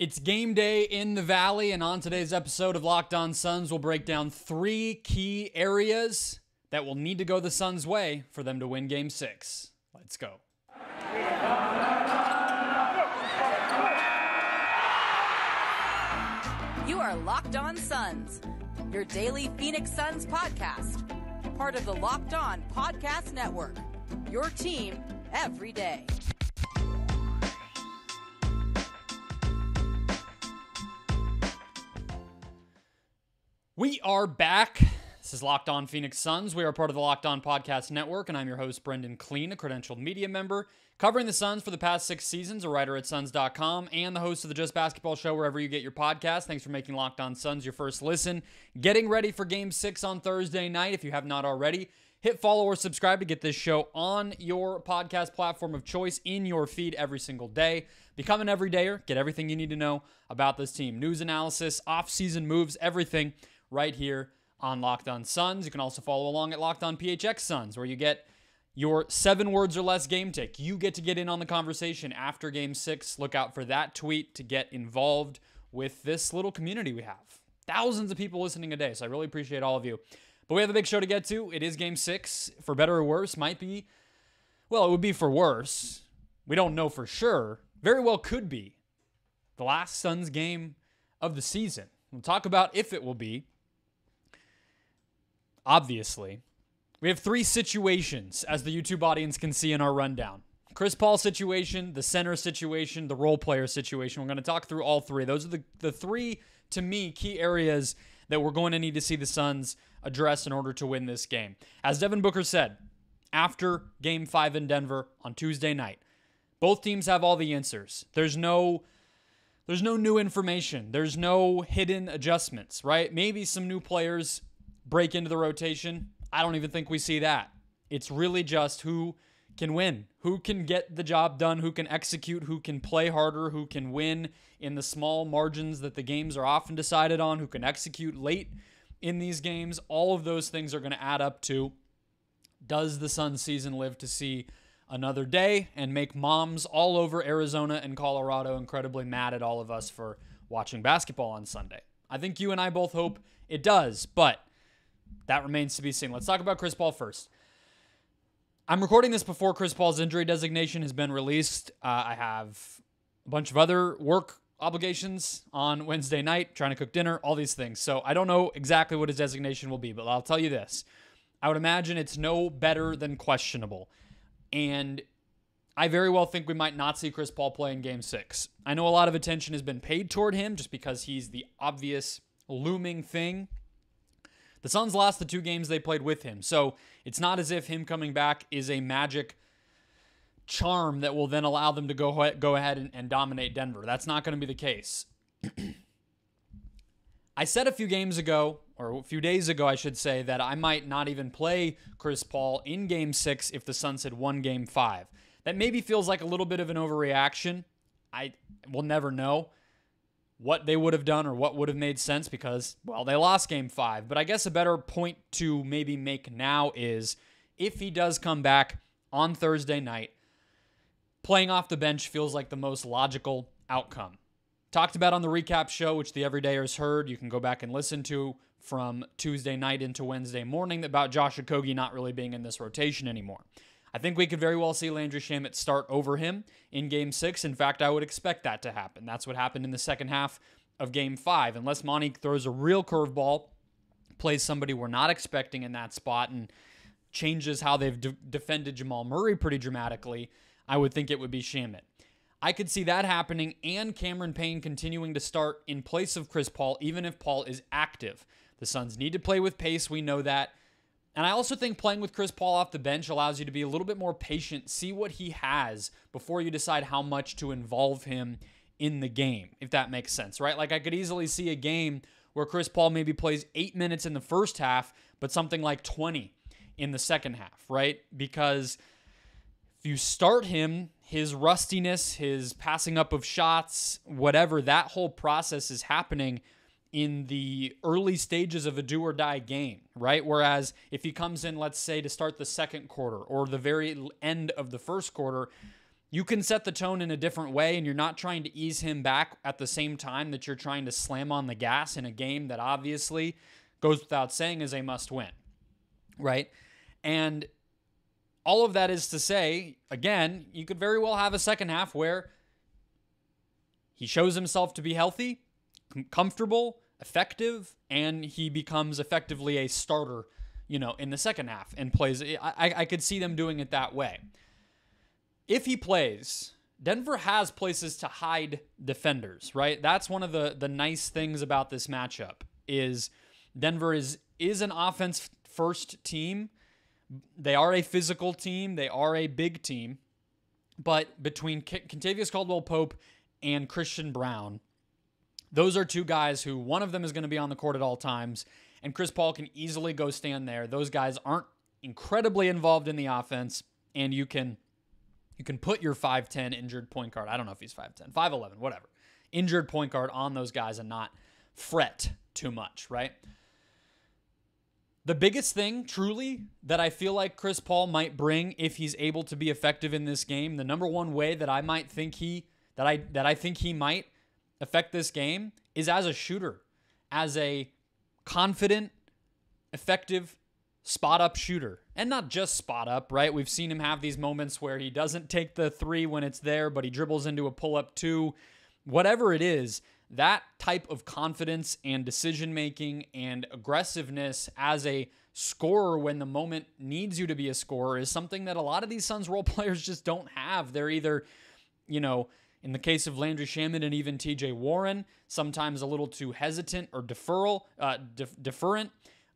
It's game day in the Valley, and on today's episode of Locked On Suns, we'll break down 3 key areas that will need to go the Suns' way for them to win Game 6. Let's go. You are Locked On Suns, your daily Phoenix Suns podcast, part of the Locked On Podcast Network, your team every day. We are back. This is Locked On Phoenix Suns. We are part of the Locked On Podcast Network, and I'm your host, Brendon Kleen, a credentialed media member, covering the Suns for the past 6 seasons, a writer at Suns.com, and the host of the Just Basketball Show wherever you get your podcast. Thanks for making Locked On Suns your first listen. Getting ready for Game 6 on Thursday night, if you have not already. Hit follow or subscribe to get this show on your podcast platform of choice in your feed every single day. Become an everydayer. Get everything you need to know about this team. News analysis, off-season moves, everything right here on Locked On Suns. You can also follow along at Locked On PHX Suns, where you get your 7 words or less game take. You get to get in on the conversation after Game 6. Look out for that tweet to get involved with this little community we have. Thousands of people listening a day, so I really appreciate all of you. But we have a big show to get to. It is Game 6. For better or worse, might be, well, it would be for worse. We don't know for sure. Very well could be the last Suns game of the season. We'll talk about if it will be. Obviously, we have 3 situations, as the YouTube audience can see in our rundown. Chris Paul situation, the center situation, the role player situation. We're going to talk through all 3. Those are the 3, to me, key areas that we're going to need to see the Suns address in order to win this game. As Devin Booker said, after Game 5 in Denver on Tuesday night, both teams have all the answers. There's no new information. There's no hidden adjustments, right? Maybe some new players break into the rotation. I don't even think we see that. It's really just who can win, who can get the job done, who can execute, who can play harder, who can win in the small margins that the games are often decided on, who can execute late in these games. All of those things are going to add up to, does the Suns season live to see another day and make moms all over Arizona and Colorado incredibly mad at all of us for watching basketball on Sunday? I think you and I both hope it does, but that remains to be seen. Let's talk about Chris Paul first. I'm recording this before Chris Paul's injury designation has been released. I have a bunch of other work obligations on Wednesday night, trying to cook dinner, all these things. So I don't know exactly what his designation will be, but I'll tell you this. I would imagine it's no better than questionable. And I very well think we might not see Chris Paul play in Game 6. I know a lot of attention has been paid toward him just because he's the obvious looming thing. The Suns lost the 2 games they played with him, so it's not as if him coming back is a magic charm that will then allow them to go ahead and dominate Denver. That's not going to be the case. I said a few games ago, or a few days ago, I should say, that I might not even play Chris Paul in Game 6 if the Suns had won Game 5. That maybe feels like a little bit of an overreaction. I will never know what they would have done or what would have made sense because, well, they lost Game 5. But I guess a better point to maybe make now is if he does come back on Thursday night, playing off the bench feels like the most logical outcome. Talked about on the recap show, which the Everydayers heard. You can go back and listen to from Tuesday night into Wednesday morning about Josh Okogie not really being in this rotation anymore. I think we could very well see Landry Shamet start over him in Game 6. In fact, I would expect that to happen. That's what happened in the second half of Game 5. Unless Monty throws a real curveball, plays somebody we're not expecting in that spot, and changes how they've defended Jamal Murray pretty dramatically, I would think it would be Shamet. I could see that happening and Cameron Payne continuing to start in place of Chris Paul, even if Paul is active. The Suns need to play with pace. We know that. And I also think playing with Chris Paul off the bench allows you to be a little bit more patient, see what he has before you decide how much to involve him in the game, if that makes sense, right? Like I could easily see a game where Chris Paul maybe plays 8 minutes in the first half, but something like 20 in the second half, right? Because if you start him, his rustiness, his passing up of shots, whatever, that whole process is happening in the early stages of a do-or-die game, right? Whereas if he comes in, let's say, to start the second quarter or the very end of the first quarter, you can set the tone in a different way, and you're not trying to ease him back at the same time that you're trying to slam on the gas in a game that obviously goes without saying is a must-win, right? And all of that is to say, again, you could very well have a second half where he shows himself to be healthy, comfortable, effective, and he becomes effectively a starter, in the second half and plays. I could see them doing it that way. If he plays, Denver has places to hide defenders, right? That's one of the nice things about this matchup is Denver is an offense-first team. They are a physical team. They are a big team. But between Kentavious Caldwell-Pope and Christian Braun, those are two guys who one of them is going to be on the court at all times, and Chris Paul can easily go stand there. Those guys aren't incredibly involved in the offense, and you can put your 5'10" injured point guard. I don't know if he's 5'10", 5'11", whatever. Injured point guard on those guys and not fret too much, right? The biggest thing, truly, that I feel like Chris Paul might bring if he's able to be effective in this game, the number one way that I think he might affect this game is as a shooter, as a confident, effective spot-up shooter. And not just spot-up, right? We've seen him have these moments where he doesn't take the three when it's there, but he dribbles into a pull-up two. Whatever it is, that type of confidence and decision-making and aggressiveness as a scorer when the moment needs you to be a scorer is something that a lot of these Suns role players just don't have. They're either, in the case of Landry Shamet and even TJ Warren, sometimes a little too hesitant or deferent.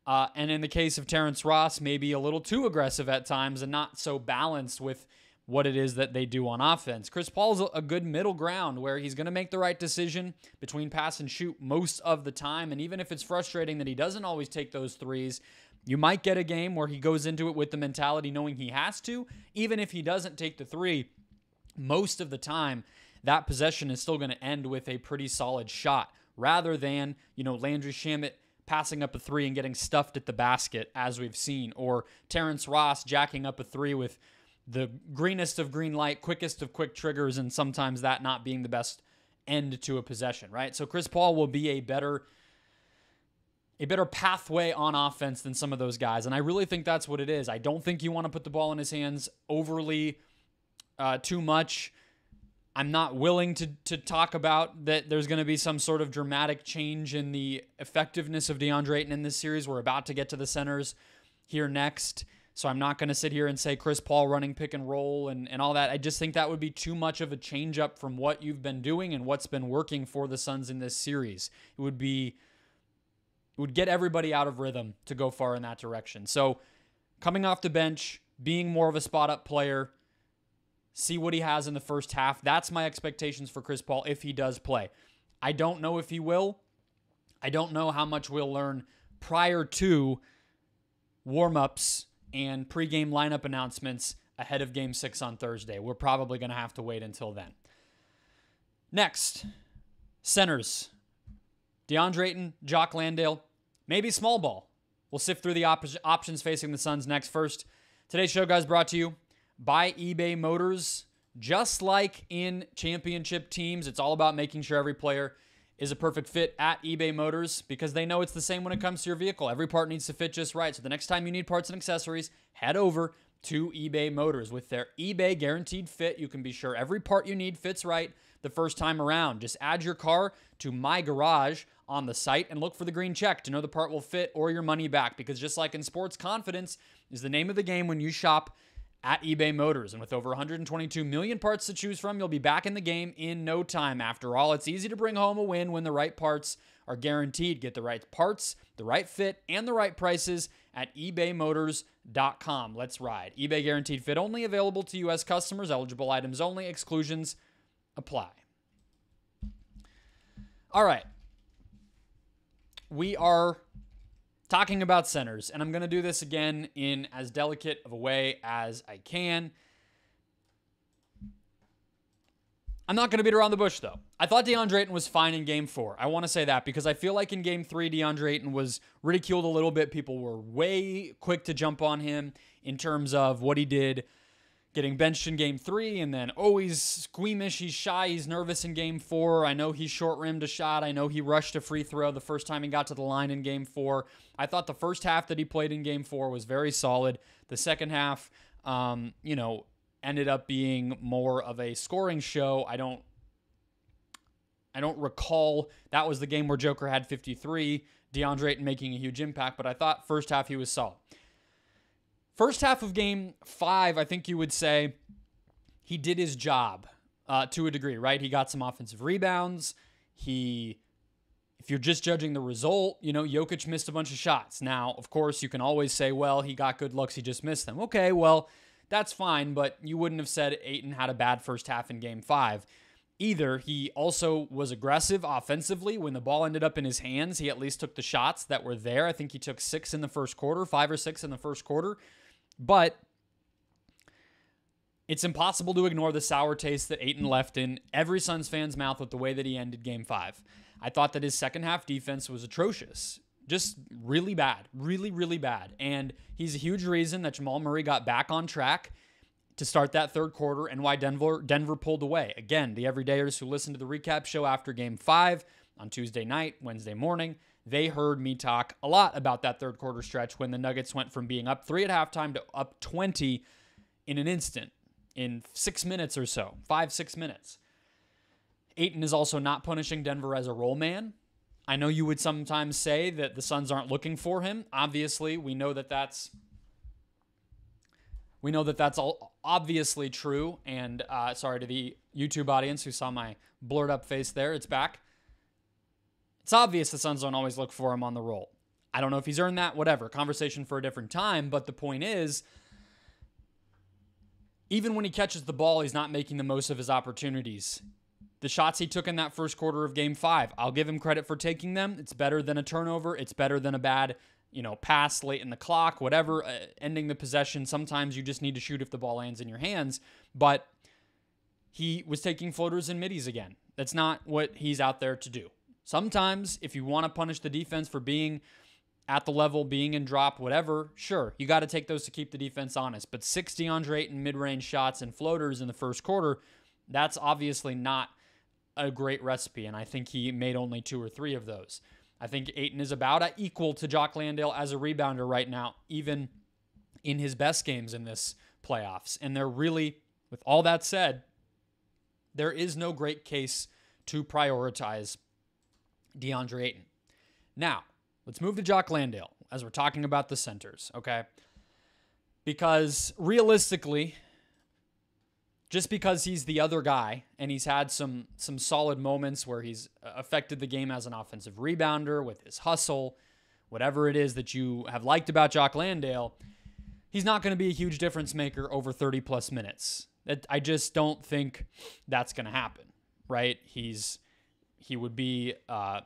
And in the case of Terrence Ross, maybe a little too aggressive at times and not so balanced with what it is that they do on offense. Chris Paul's a good middle ground where he's going to make the right decision between pass and shoot most of the time. And even if it's frustrating that he doesn't always take those threes, you might get a game where he goes into it with the mentality knowing he has to. Even if he doesn't take the three, most of the time, that possession is still going to end with a pretty solid shot rather than, Landry Shamet passing up a three and getting stuffed at the basket, as we've seen, or Terrence Ross jacking up a three with the greenest of green light, quickest of quick triggers, and sometimes that not being the best end to a possession, right? So Chris Paul will be a better pathway on offense than some of those guys, and I really think that's what it is. I don't think you want to put the ball in his hands overly too much. I'm not willing to talk about that there's going to be some sort of dramatic change in the effectiveness of Deandre Ayton in this series. We're about to get to the centers here next, so I'm not going to sit here and say Chris Paul running pick and roll and all that. I just think that would be too much of a change up from what you've been doing and what's been working for the Suns in this series. It would get everybody out of rhythm to go far in that direction. So coming off the bench, being more of a spot-up player, see what he has in the first half. That's my expectations for Chris Paul if he does play. I don't know if he will. I don't know how much we'll learn prior to warm-ups and pregame lineup announcements ahead of Game 6 on Thursday. We're probably going to have to wait until then. Next, centers. Deandre Ayton, Jock Landale, maybe small ball. We'll sift through the options facing the Suns next. First, today's show, guys, brought to you by eBay Motors. Just like in championship teams, it's all about making sure every player is a perfect fit at eBay Motors because they know it's the same when it comes to your vehicle. Every part needs to fit just right. So the next time you need parts and accessories, head over to eBay Motors. With their eBay Guaranteed Fit, you can be sure every part you need fits right the first time around. Just add your car to My Garage on the site and look for the green check to know the part will fit or your money back, because just like in sports, confidence is the name of the game when you shop at eBay Motors. And with over 122 million parts to choose from, you'll be back in the game in no time. After all, it's easy to bring home a win when the right parts are guaranteed. Get the right parts, the right fit, and the right prices at ebaymotors.com. Let's ride. eBay Guaranteed Fit only, available to U.S. customers, eligible items only, exclusions apply. All right. We are talking about centers, and I'm going to do this again in as delicate of a way as I can. I'm not going to beat around the bush, though. I thought Deandre Ayton was fine in Game 4. I want to say that because I feel like in Game 3, Deandre Ayton was ridiculed a little bit. People were way quick to jump on him in terms of what he did getting benched in game 3, and then, he's squeamish, he's shy, he's nervous in game 4. I know he short-rimmed a shot. I know he rushed a free throw the first time he got to the line in game 4. I thought the first half that he played in game 4 was very solid. The second half, ended up being more of a scoring show. I don't recall that was the game where Joker had 53, Deandre Ayton making a huge impact, but I thought first half he was solid. First half of game 5, I think you would say he did his job to a degree, right? He got some offensive rebounds. If you're just judging the result, Jokic missed a bunch of shots. Now, of course, you can always say, well, he got good looks, he just missed them. Okay, well, that's fine, but you wouldn't have said Ayton had a bad first half in game 5. Either he also was aggressive offensively. When the ball ended up in his hands, he at least took the shots that were there. I think he took 6 in the first quarter, 5 or 6 in the first quarter. But it's impossible to ignore the sour taste that Ayton left in every Suns fan's mouth with the way that he ended game 5. I thought that his second half defense was atrocious. Just really bad. Really, really bad. And he's a huge reason that Jamal Murray got back on track to start that third quarter and why Denver pulled away. Again, the everydayers who listened to the recap show after game 5 on Tuesday night, Wednesday morning, they heard me talk a lot about that third quarter stretch when the Nuggets went from being up 3 at halftime to up 20 in an instant, in 6 minutes or so, 5-6 minutes. Ayton is also not punishing Denver as a roll man. I know you would sometimes say that the Suns aren't looking for him. Obviously, we know that that's all obviously true. And sorry to the YouTube audience who saw my blurred up face there. It's back. It's obvious the Suns don't always look for him on the roll. I don't know if he's earned that, whatever. Conversation for a different time. But the point is, even when he catches the ball, he's not making the most of his opportunities. The shots he took in that first quarter of game 5, I'll give him credit for taking them. It's better than a turnover. It's better than a bad, pass late in the clock, whatever, ending the possession. Sometimes you just need to shoot if the ball lands in your hands. But he was taking floaters and middies again. That's not what he's out there to do. Sometimes, if you want to punish the defense for being at the level, being in drop, whatever, sure, you got to take those to keep the defense honest. But 6 DeAndre Ayton mid-range shots and floaters in the first quarter, that's obviously not a great recipe, and I think he made only 2 or 3 of those. I think Ayton is about equal to Jock Landale as a rebounder right now, even in his best games in this playoffs. And they're really, with all that said, there is no great case to prioritize DeAndre Ayton. Now, let's move to Jock Landale as we're talking about the centers, okay? Because realistically, just because he's the other guy and he's had some solid moments where he's affected the game as an offensive rebounder with his hustle, whatever it is that you have liked about Jock Landale, he's not going to be a huge difference maker over 30-plus minutes. I just don't think that's going to happen, right? He would be, I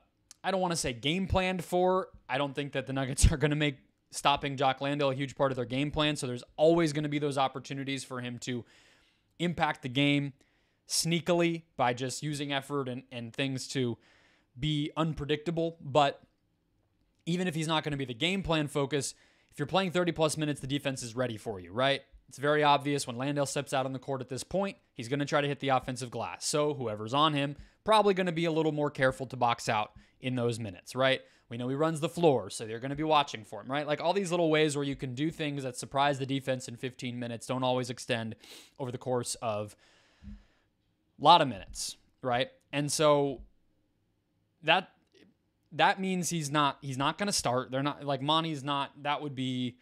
don't want to say game planned for. I don't think that the Nuggets are going to make stopping Jock Landale a huge part of their game plan, so there's always going to be those opportunities for him to impact the game sneakily by just using effort and things to be unpredictable. But even if he's not going to be the game plan focus, if you're playing 30-plus minutes, the defense is ready for you, right? It's very obvious when Landale steps out on the court at this point, he's going to try to hit the offensive glass. So whoever's on him, probably going to be a little more careful to box out in those minutes, right? We know he runs the floor, so they're going to be watching for him, right? Like all these little ways where you can do things that surprise the defense in 15 minutes don't always extend over the course of a lot of minutes, right? And so that means he's not going to start. They're not, like, Monty's not, that would be,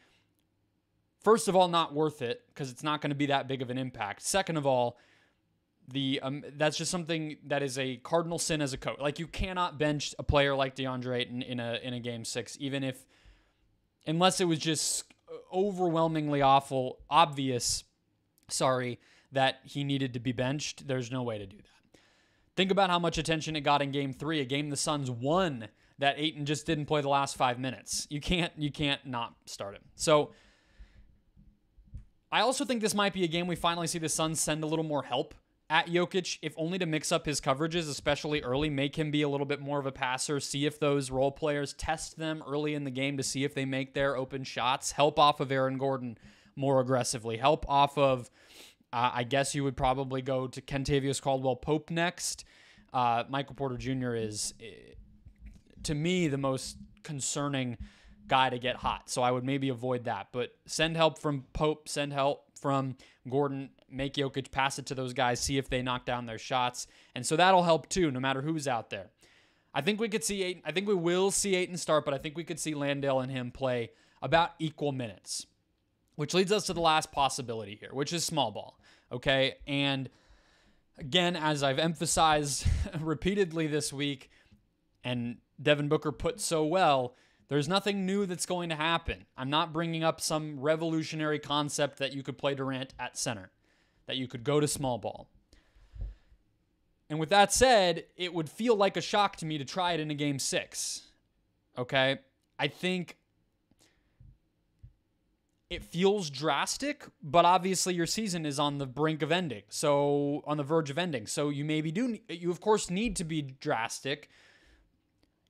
first of all, not worth it because it's not going to be that big of an impact. Second of all, that's just something that is a cardinal sin as a coach. Like, you cannot bench a player like DeAndre Ayton in a game 6, unless it was just overwhelmingly obvious, that he needed to be benched. There's no way to do that. Think about how much attention it got in game 3, a game the Suns won, that Ayton just didn't play the last 5 minutes. You can't not start him. So I also think this might be a game we finally see the Suns send a little more help at Jokic, if only to mix up his coverages, especially early, make him be a little bit more of a passer, see if those role players, test them early in the game to see if they make their open shots, help off of Aaron Gordon more aggressively, help off of I guess you would probably go to Kentavious Caldwell-Pope next. Michael Porter Jr. is, to me, the most concerning guy to get hot. So I would maybe avoid that. But send help from Pope, send help from Gordon, make Jokic pass it to those guys, see if they knock down their shots. And so that'll help too, no matter who's out there. I think we could see Ayton. I think we will see Ayton start, but I think we could see Landale and him play about equal minutes, which leads us to the last possibility here, which is small ball. Okay. And again, as I've emphasized repeatedly this week, and Devin Booker put so well, there's nothing new that's going to happen. I'm not bringing up some revolutionary concept that you could play Durant at center, that you could go to small ball. And with that said, it would feel like a shock to me to try it in a game 6. Okay? I think it feels drastic, but obviously your season is on the brink of ending. So, on the verge of ending. So, you of course need to be drastic.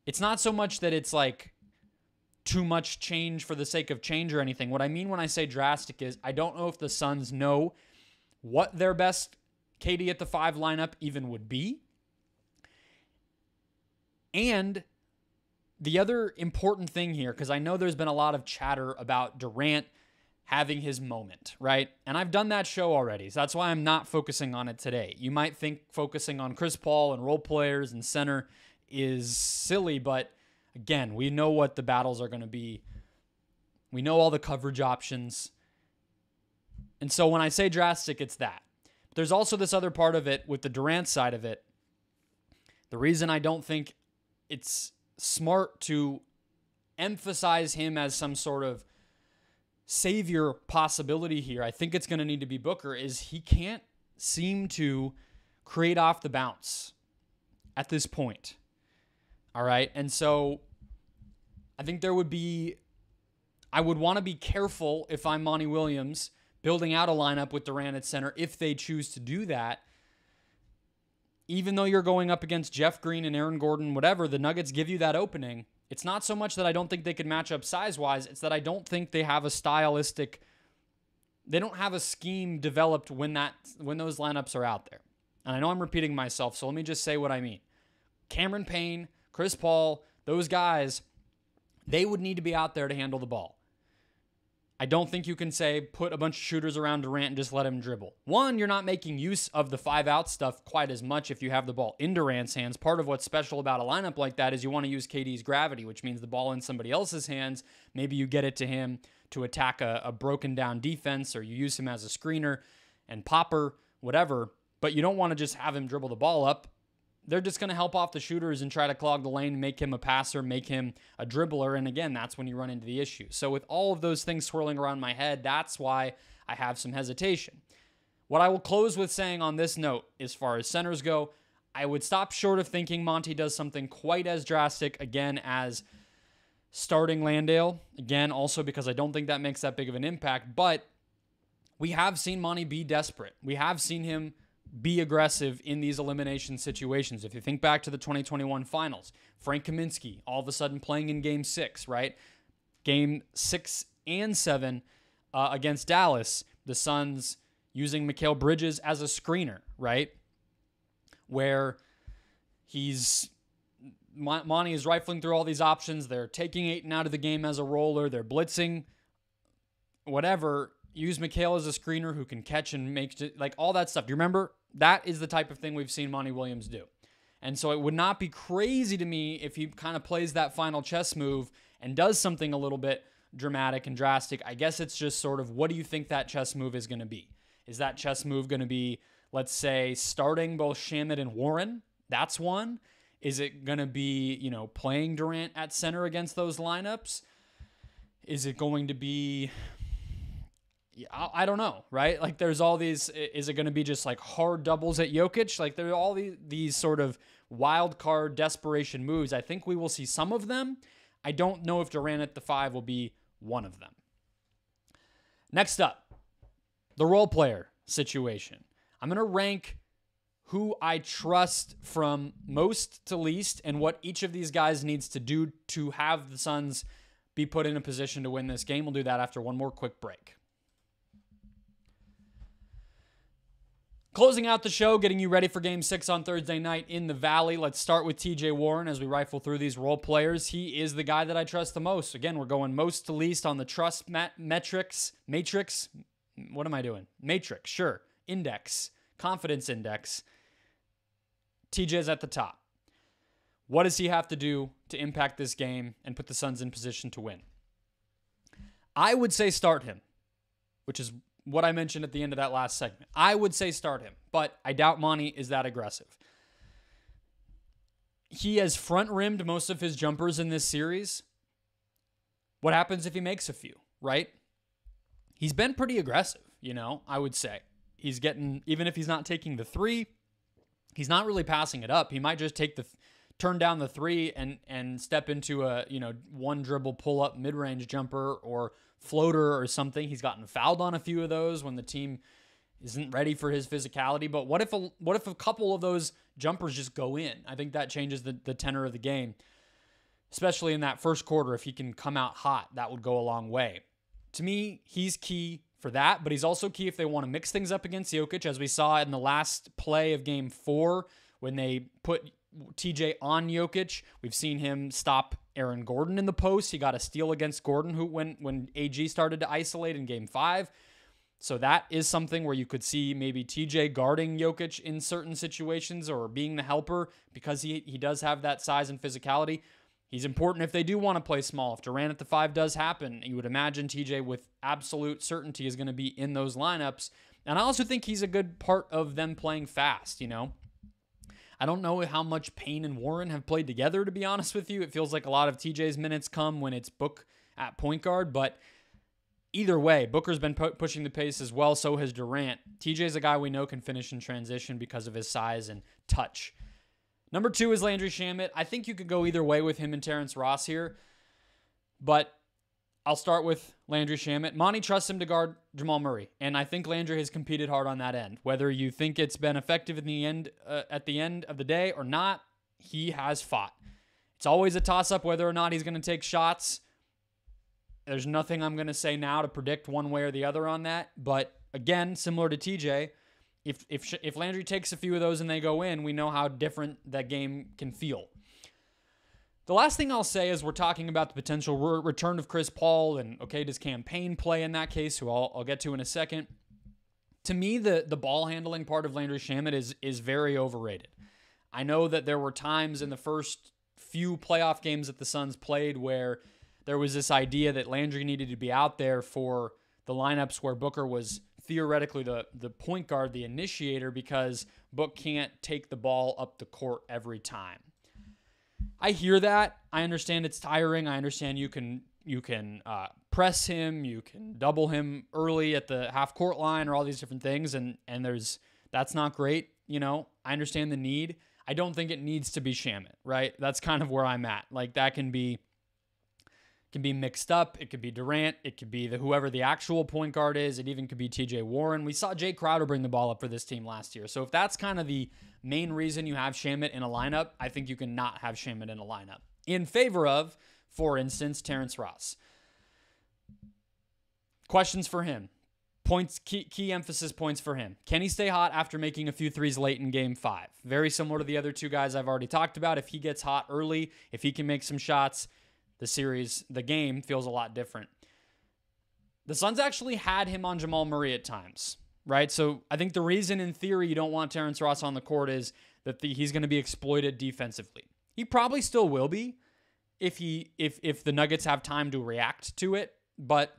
It's not so much that it's like too much change for the sake of change or anything. What I mean when I say drastic is I don't know if the Suns know what their best KD at the 5 lineup even would be. And the other important thing here, because I know there's been a lot of chatter about Durant having his moment, right? And I've done that show already, so that's why I'm not focusing on it today. You might think focusing on Chris Paul and role players and center is silly, but again, we know what the battles are going to be. We know all the coverage options. And so when I say drastic, it's that. But there's also this other part of it with the Durant side of it. The reason I don't think it's smart to emphasize him as some sort of savior possibility here, I think it's going to need to be Booker, is he can't seem to create off the bounce at this point. All right. And so I think I would want to be careful if I'm Monty Williams building out a lineup with Durant at center if they choose to do that. Even though you're going up against Jeff Green and Aaron Gordon, whatever, the Nuggets give you that opening. It's not so much that I don't think they could match up size-wise. It's that I don't think they have they don't have a scheme developed when those lineups are out there. And I know I'm repeating myself, so let me just say what I mean. Cameron Payne, Chris Paul, those guys, they would need to be out there to handle the ball. I don't think you can say put a bunch of shooters around Durant and just let him dribble. One, you're not making use of the 5-out stuff quite as much if you have the ball in Durant's hands. Part of what's special about a lineup like that is you want to use KD's gravity, which means the ball in somebody else's hands. Maybe you get it to him to attack a broken down defense, or you use him as a screener and popper, whatever. But you don't want to just have him dribble the ball up. They're just going to help off the shooters and try to clog the lane, make him a passer, make him a dribbler. And again, that's when you run into the issue. So with all of those things swirling around my head, that's why I have some hesitation. What I will close with saying on this note, as far as centers go, I would stop short of thinking Monty does something quite as drastic, again, as starting Landale. Again, also because I don't think that makes that big of an impact. But we have seen Monty be desperate. We have seen him be aggressive in these elimination situations. If you think back to the 2021 finals, Frank Kaminsky all of a sudden playing in game 6, right? Game 6 and 7 against Dallas, the Suns using Mikal Bridges as a screener, right? Where Monty is rifling through all these options. They're taking Ayton out of the game as a roller. They're blitzing, whatever. Use Mikal as a screener who can catch and make, like, all that stuff. Do you remember? That is the type of thing we've seen Monty Williams do. And so it would not be crazy to me if he kind of plays that final chess move and does something a little bit dramatic and drastic. I guess it's just sort of, what do you think that chess move is going to be? Is that chess move going to be, let's say, starting both Shamet and Warren? That's one. Is it going to be, playing Durant at center against those lineups? Is it going to be, I don't know, right? Like, there's all these, is it going to be just like hard doubles at Jokic? Like, there are all these sort of wild card desperation moves. I think we will see some of them. I don't know if Durant at the 5 will be one of them. Next up, the role player situation. I'm going to rank who I trust from most to least and what each of these guys needs to do to have the Suns be put in a position to win this game. We'll do that after one more quick break. Closing out the show, getting you ready for Game 6 on Thursday night in the Valley. Let's start with TJ Warren as we rifle through these role players. He is the guy that I trust the most. Again, we're going most to least on the trust matrix. What am I doing? Matrix, sure. Index. Confidence index. TJ's at the top. What does he have to do to impact this game and put the Suns in position to win? I would say start him, which is what I mentioned at the end of that last segment. I would say start him, but I doubt Monty is that aggressive. He has front-rimmed most of his jumpers in this series. What happens if he makes a few, right? He's been pretty aggressive, I would say. He's getting, even if he's not taking the three, he's not really passing it up. He might just turn down the three and step into a, one dribble pull-up mid-range jumper or floater or something. He's gotten fouled on a few of those when the team isn't ready for his physicality. But what if a couple of those jumpers just go in? I think that changes the tenor of the game, especially in that first quarter. If he can come out hot, that would go a long way. To me, he's key for that, but he's also key if they want to mix things up against Jokic, as we saw in the last play of Game 4 when they put TJ on Jokic. We've seen him stop Aaron Gordon in the post. He got a steal against Gordon when AG started to isolate in Game 5. So that is something where you could see maybe TJ guarding Jokic in certain situations or being the helper because he does have that size and physicality. He's important if they do want to play small. If Durant at the 5 does happen, you would imagine TJ with absolute certainty is going to be in those lineups. And I also think he's a good part of them playing fast, I don't know how much Payne and Warren have played together, to be honest with you. It feels like a lot of TJ's minutes come when it's Book at point guard, but either way, Booker's been pushing the pace as well, so has Durant. TJ's a guy we know can finish in transition because of his size and touch. Number 2 is Landry Shamet. I think you could go either way with him and Terrence Ross here, but I'll start with Landry Shamet. Monty trusts him to guard Jamal Murray, and I think Landry has competed hard on that end. Whether you think it's been effective at the end of the day or not, he has fought. It's always a toss-up whether or not he's going to take shots. There's nothing I'm going to say now to predict one way or the other on that, but again, similar to TJ, if Landry takes a few of those and they go in, we know how different that game can feel. The last thing I'll say is we're talking about the potential return of Chris Paul, and okay, does campaign play in that case, who I'll get to in a second. To me, the ball handling part of Landry Shamet is very overrated. I know that there were times in the first few playoff games that the Suns played where there was this idea that Landry needed to be out there for the lineups where Booker was theoretically the point guard, the initiator, because Book can't take the ball up the court every time. I hear that. I understand it's tiring. I understand you can press him, you can double him early at the half court line or all these different things, and that's not great. I understand the need. I don't think it needs to be Shamet, right? That's kind of where I'm at. Like that can be mixed up. It could be Durant. It could be whoever the actual point guard is. It even could be TJ Warren. We saw Jay Crowder bring the ball up for this team last year. So if that's kind of the main reason you have Shamet in a lineup, I think you can not have Shamet in a lineup. In favor of, for instance, Terrence Ross. Questions for him. Points, key emphasis points for him. Can he stay hot after making a few threes late in Game 5? Very similar to the other two guys I've already talked about. If he gets hot early, if he can make some shots, the game feels a lot different. The Suns actually had him on Jamal Murray at times, right? So I think the reason in theory you don't want Terrence Ross on the court is that he's going to be exploited defensively. He probably still will be if the Nuggets have time to react to it, but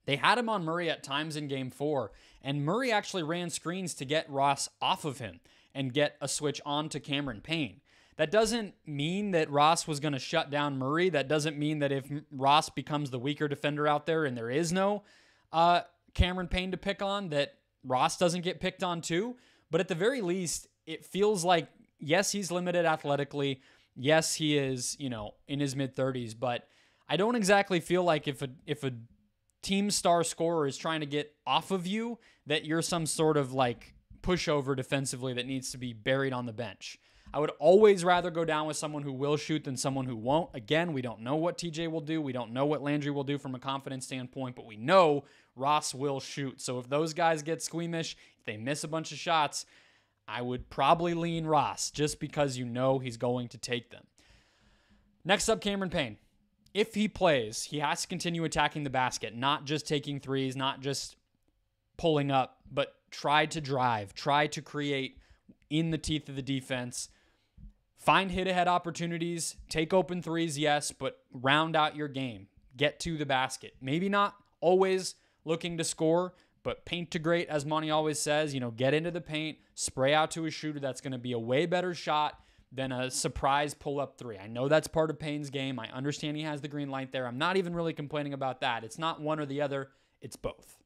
they had him on Murray at times in Game 4, and Murray actually ran screens to get Ross off of him and get a switch on to Cameron Payne. That doesn't mean that Ross was going to shut down Murray. That doesn't mean that if Ross becomes the weaker defender out there and there is no Cameron Payne to pick on, that Ross doesn't get picked on too. But at the very least, it feels like, yes, he's limited athletically. Yes, he is, in his mid-30s. But I don't exactly feel like if a team star scorer is trying to get off of you, that you're some sort of like pushover defensively that needs to be buried on the bench. I would always rather go down with someone who will shoot than someone who won't. Again, we don't know what TJ will do. We don't know what Landry will do from a confidence standpoint, but we know Ross will shoot. So if those guys get squeamish, they miss a bunch of shots, I would probably lean Ross just because you know he's going to take them. Next up, Cameron Payne. If he plays, he has to continue attacking the basket, not just taking threes, not just pulling up, but try to drive, try to create in the teeth of the defense. Find hit-ahead opportunities, take open threes, yes, but round out your game. Get to the basket. Maybe not always looking to score, but paint to great, as Monty always says. Get into the paint, spray out to a shooter that's going to be a way better shot than a surprise pull-up three. I know that's part of Payne's game. I understand he has the green light there. I'm not even really complaining about that. It's not one or the other. It's both.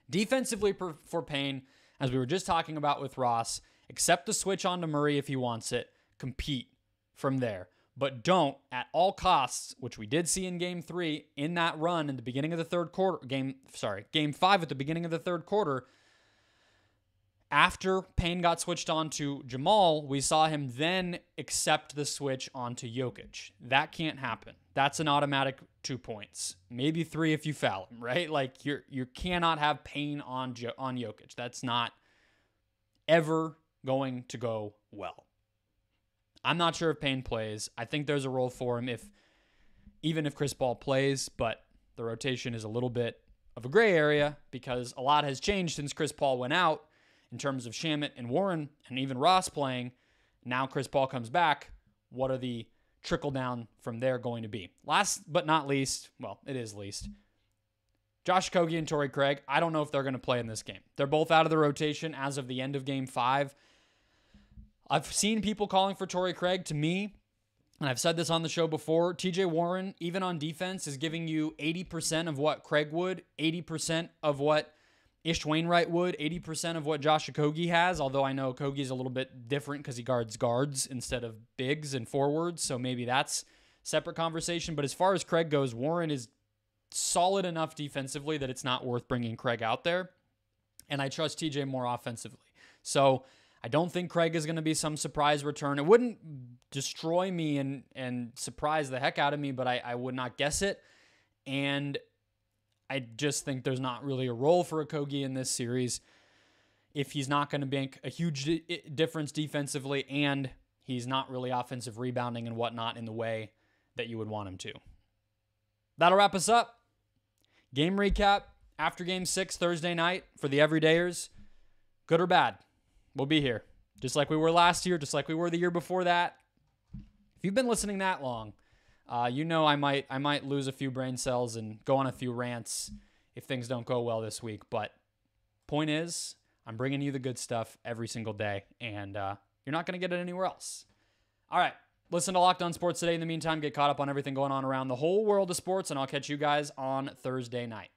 Defensively for Payne, as we were just talking about with Ross, accept the switch onto Murray if he wants it. Compete from there. But don't, at all costs, which we did see in Game 3, in that run in the beginning of the third quarter, Game 5 at the beginning of the third quarter, after Payne got switched on to Jamal, we saw him then accept the switch onto Jokic. That can't happen. That's an automatic 2 points. Maybe 3 if you foul him, right? Like, you cannot have Payne on Jokic. That's not ever going to go well. I'm not sure if Payne plays. I think there's a role for him even if Chris Paul plays, but the rotation is a little bit of a gray area because a lot has changed since Chris Paul went out in terms of Shamet and Warren and even Ross playing. Now Chris Paul comes back. What are the trickle down from there going to be? Last but not least, well, it is least, Josh Okogie and Torrey Craig. I don't know if they're going to play in this game. They're both out of the rotation as of the end of Game 5. I've seen people calling for Torrey Craig. To me, and I've said this on the show before, TJ Warren, even on defense, is giving you 80% of what Craig would, 80% of what Ish Wainwright would, 80% of what Josh Okogie has, although I know Okogie's a little bit different because he guards guards instead of bigs and forwards, so maybe that's a separate conversation. But as far as Craig goes, Warren is solid enough defensively that it's not worth bringing Craig out there, and I trust TJ more offensively. So I don't think Craig is going to be some surprise return. It wouldn't destroy me and surprise the heck out of me, but I would not guess it. And I just think there's not really a role for Okogie in this series if he's not going to make a huge difference defensively and he's not really offensive rebounding and whatnot in the way that you would want him to. That'll wrap us up. Game recap after Game 6 Thursday night for the everydayers. Good or bad? We'll be here, just like we were last year, just like we were the year before that. If you've been listening that long, you know I might lose a few brain cells and go on a few rants if things don't go well this week. But point is, I'm bringing you the good stuff every single day, and you're not going to get it anywhere else. All right, listen to Locked On Sports today. In the meantime, get caught up on everything going on around the whole world of sports, and I'll catch you guys on Thursday night.